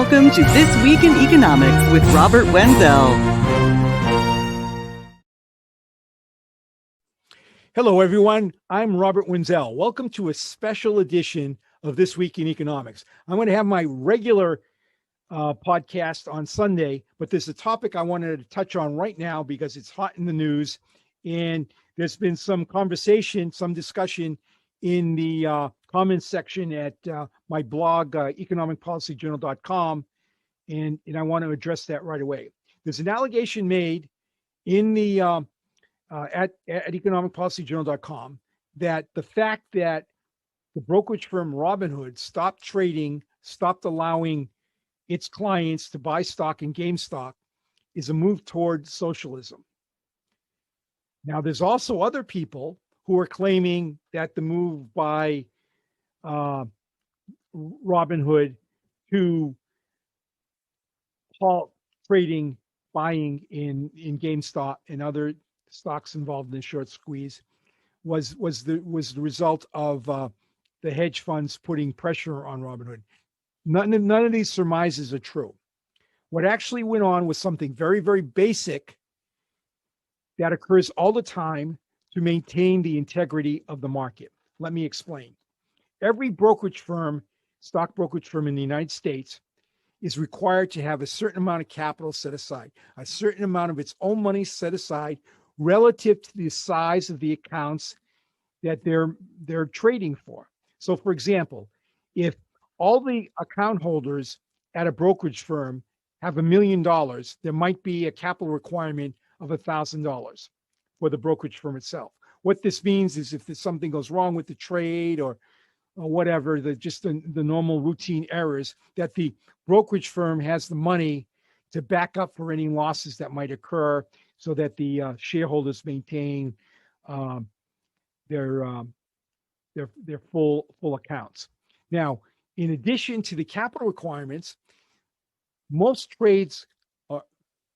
Welcome to This Week in Economics with Robert Wenzel. Hello, everyone. I'm Robert Wenzel. Welcome to a special edition of This Week in Economics. I'm going to have my regular podcast on Sunday, but there's a topic I wanted to touch on right now because it's hot in the news. And there's been some conversation, some discussion in the comments section at my blog, economicpolicyjournal.com. And I want to address that right away. There's an allegation made in the at economicpolicyjournal.com that the fact that the brokerage firm Robinhood stopped allowing its clients to buy stock in GameStop is a move toward socialism. Now, there's also other people who are claiming that the move by Robinhood to halt buying in GameStop and other stocks involved in the short squeeze was the result of the hedge funds putting pressure on Robinhood. None of these surmises are true. What actually went on was something very, very basic that occurs all the time to maintain the integrity of the market. Let me explain. Every brokerage firm, stock brokerage firm in the United States, is required to have a certain amount of capital set aside, a certain amount of its own money set aside relative to the size of the accounts that they're trading for. So, for example, if all the account holders at a brokerage firm have $1 million, there might be a capital requirement of $1,000 for the brokerage firm itself. What this means is if there's something goes wrong with the trade or whatever, the normal routine errors, that the brokerage firm has the money to back up for any losses that might occur so that the shareholders maintain their full accounts. Now, in addition to the capital requirements, most trades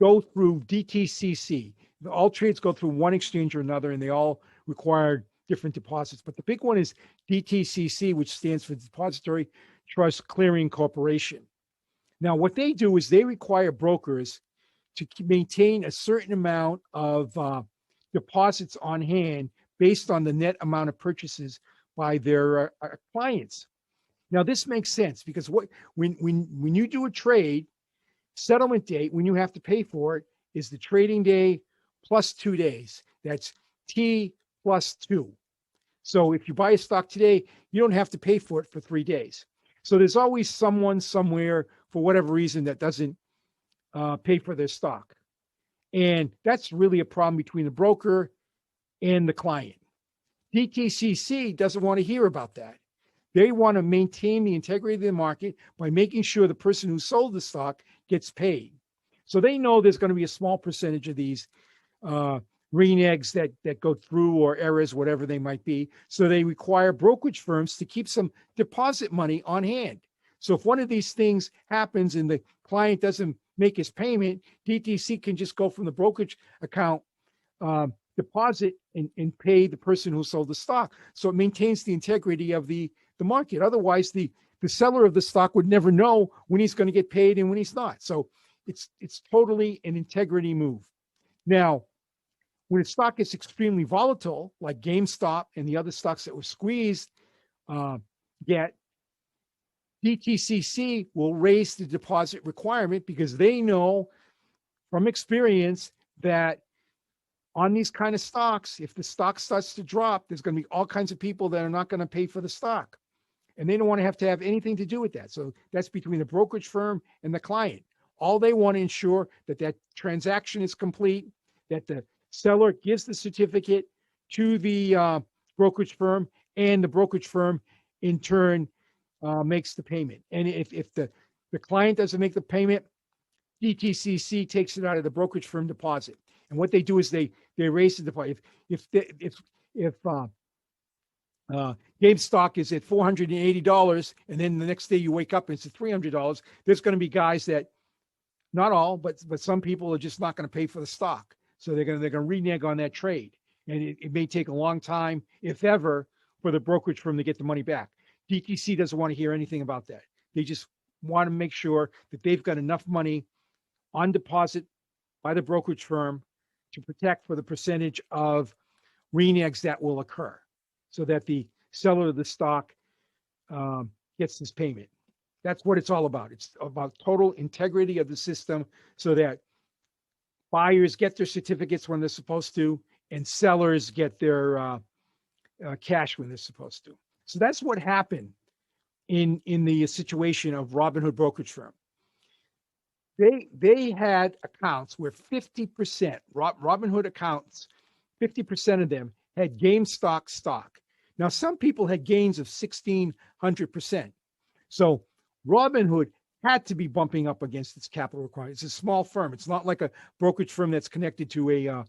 go through DTCC. All trades go through one exchange or another, and they all require different deposits. But the big one is DTCC, which stands for Depository Trust Clearing Corporation. Now, what they do is they require brokers to maintain a certain amount of deposits on hand based on the net amount of purchases by their clients. Now, this makes sense because when you do a trade, settlement date, when you have to pay for it, is the trading day plus 2 days. That's T plus 2. So if you buy a stock today, you don't have to pay for it for 3 days. So there's always someone somewhere, for whatever reason, that doesn't pay for their stock. And that's really a problem between the broker and the client. DTCC doesn't want to hear about that. They want to maintain the integrity of the market by making sure the person who sold the stock gets paid. So they know there's going to be a small percentage of these reneges that go through, or errors, whatever they might be. So they require brokerage firms to keep some deposit money on hand. So if one of these things happens and the client doesn't make his payment, DTC can just go from the brokerage account deposit and pay the person who sold the stock. So it maintains the integrity of the market. Otherwise, the seller of the stock would never know when he's going to get paid and when he's not. So it's totally an integrity move. Now, when a stock gets extremely volatile, like GameStop and the other stocks that were squeezed get, DTCC will raise the deposit requirement because they know from experience that on these kind of stocks, if the stock starts to drop, there's going to be all kinds of people that are not going to pay for the stock. And they don't want to have anything to do with that. So that's between the brokerage firm and the client. All they want to ensure that transaction is complete, that the seller gives the certificate to the brokerage firm, and the brokerage firm in turn makes the payment. And if the client doesn't make the payment, DTCC takes it out of the brokerage firm deposit. And what they do is they raise the deposit. If GameStop is at $480, and then the next day you wake up and it's at $300, there's going to be guys that, not all, but some people are just not going to pay for the stock. So they're going to renege on that trade. And it may take a long time, if ever, for the brokerage firm to get the money back. DTC doesn't want to hear anything about that. They just want to make sure that they've got enough money on deposit by the brokerage firm to protect for the percentage of reneges that will occur, so that the seller of the stock gets this payment. That's what it's all about. It's about total integrity of the system, so that buyers get their certificates when they're supposed to, and sellers get their cash when they're supposed to. So that's what happened in the situation of Robinhood brokerage firm. They had accounts where 50%, Robinhood accounts, 50% of them had GameStop stock. Now, some people had gains of 1,600%. So Robinhood had to be bumping up against its capital requirements. It's a small firm. It's not like a brokerage firm that's connected to a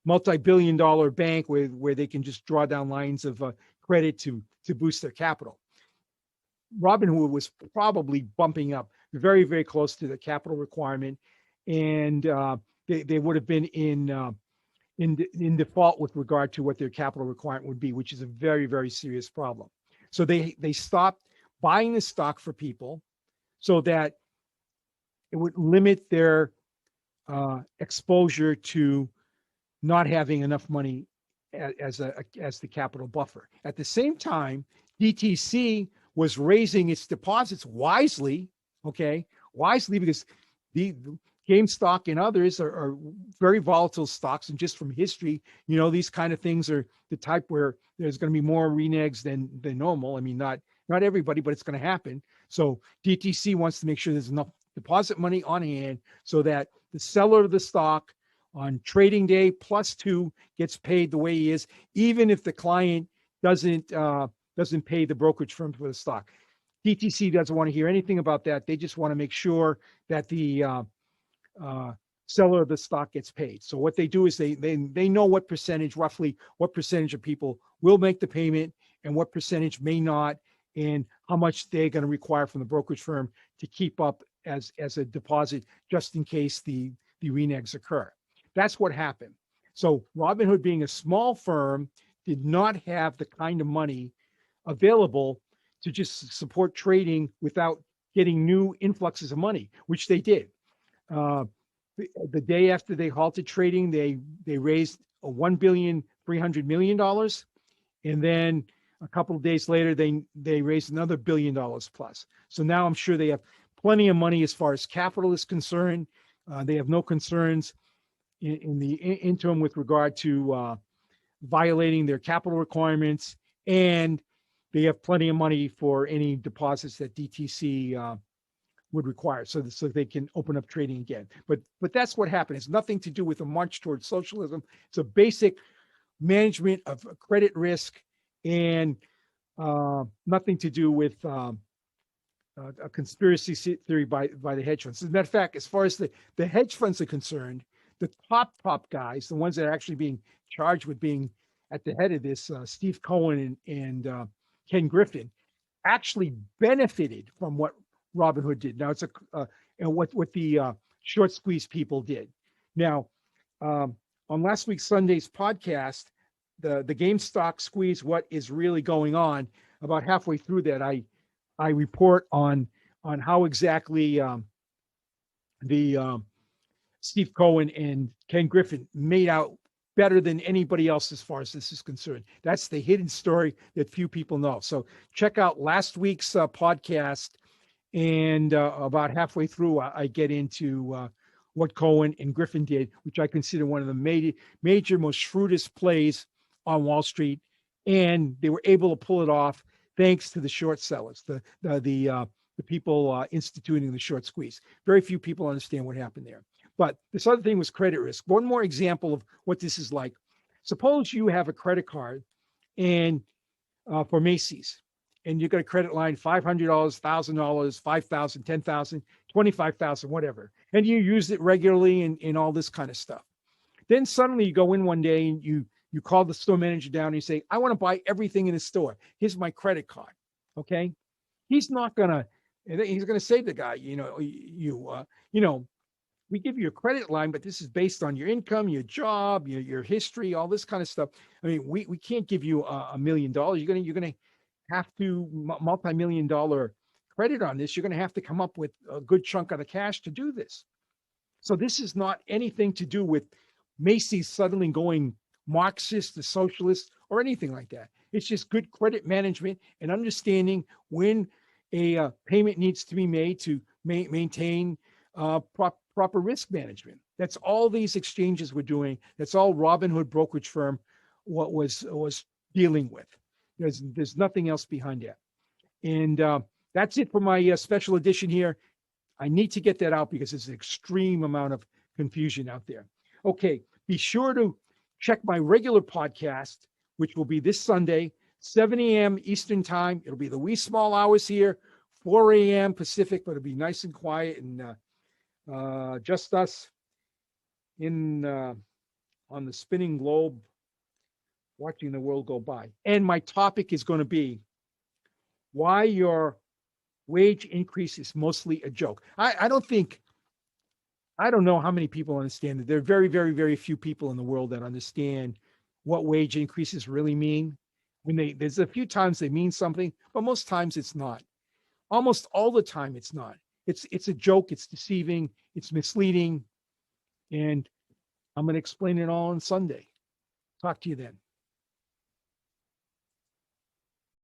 multi-billion-dollar bank where they can just draw down lines of credit to boost their capital. Robinhood was probably bumping up very, very close to the capital requirement, and they would have been in default with regard to what their capital requirement would be, which is a very, very serious problem. So they stopped buying the stock for people, so that it would limit their exposure to not having enough money as the capital buffer. At the same time, DTC was raising its deposits wisely, because the GameStop and others are very volatile stocks, and just from history, these kind of things are the type where there's going to be more reneges than normal. I mean, not everybody, but it's going to happen. So DTC wants to make sure there's enough deposit money on hand, so that the seller of the stock on trading day +2 gets paid the way he is, even if the client doesn't pay the brokerage firm for the stock. DTC doesn't want to hear anything about that. They just want to make sure that the seller of the stock gets paid. So what they do is they know roughly what percentage of people will make the payment and what percentage may not, and how much they're going to require from the brokerage firm to keep up as a deposit, just in case the reneges occur. That's what happened. So Robinhood, being a small firm, did not have the kind of money available to just support trading without getting new influxes of money, which they did. The day after they halted trading, they raised $1.3 billion, and then a couple of days later, they raised another $1 billion plus. So now I'm sure they have plenty of money as far as capital is concerned. They have no concerns in the interim with regard to violating their capital requirements, and they have plenty of money for any deposits that DTC would require, so they can open up trading again. But that's what happened. It's nothing to do with a march towards socialism. It's a basic management of credit risk, and nothing to do with a conspiracy theory by the hedge funds. As a matter of fact, as far as the hedge funds are concerned, the top guys, the ones that are actually being charged with being at the head of this, Steve Cohen and Ken Griffin, actually benefited from what Robinhood did. Now it's and what the short squeeze people did. Now, on last week's Sunday's podcast, the GameStop squeeze, what is really going on, about halfway through that, I report on how exactly the Steve Cohen and Ken Griffin made out better than anybody else as far as this is concerned. That's the hidden story that few people know. So check out last week's podcast, and about halfway through, I get into what Cohen and Griffin did, which I consider one of the major, most shrewdest plays on Wall Street, and they were able to pull it off thanks to the short sellers, the people instituting the short squeeze. Very few people understand what happened there. But this other thing was credit risk. One more example of what this is like. Suppose you have a credit card and for Macy's, and you got a credit line, $500, $1,000, $5,000, $10,000, $25,000, whatever. And you use it regularly and all this kind of stuff. Then suddenly you go in one day and you call the store manager down and you say, I want to buy everything in the store. Here's my credit card. Okay. He's going to say to the guy, we give you a credit line, but this is based on your income, your job, your history, all this kind of stuff. I mean, we can't give you $1 million. You're going to have to multi-million-dollar credit on this, you're going to have to come up with a good chunk of the cash to do this. So this is not anything to do with Macy's suddenly going Marxist to socialist or anything like that. It's just good credit management and understanding when a payment needs to be made to maintain proper risk management. That's all these exchanges were doing. That's all Robinhood brokerage firm was dealing with. There's nothing else behind that. And that's it for my special edition here. I need to get that out because there's an extreme amount of confusion out there. Okay, be sure to check my regular podcast, which will be this Sunday, 7 a.m. Eastern Time. It'll be the wee small hours here, 4 a.m. Pacific, but it'll be nice and quiet and just us in on the spinning globe, watching the world go by. And my topic is going to be why your wage increase is mostly a joke. I don't know how many people understand it. There are very, very, very few people in the world that understand what wage increases really mean. There's a few times they mean something, but most times it's not. Almost all the time it's not. It's a joke, it's deceiving, it's misleading, and I'm going to explain it all on Sunday. Talk to you then.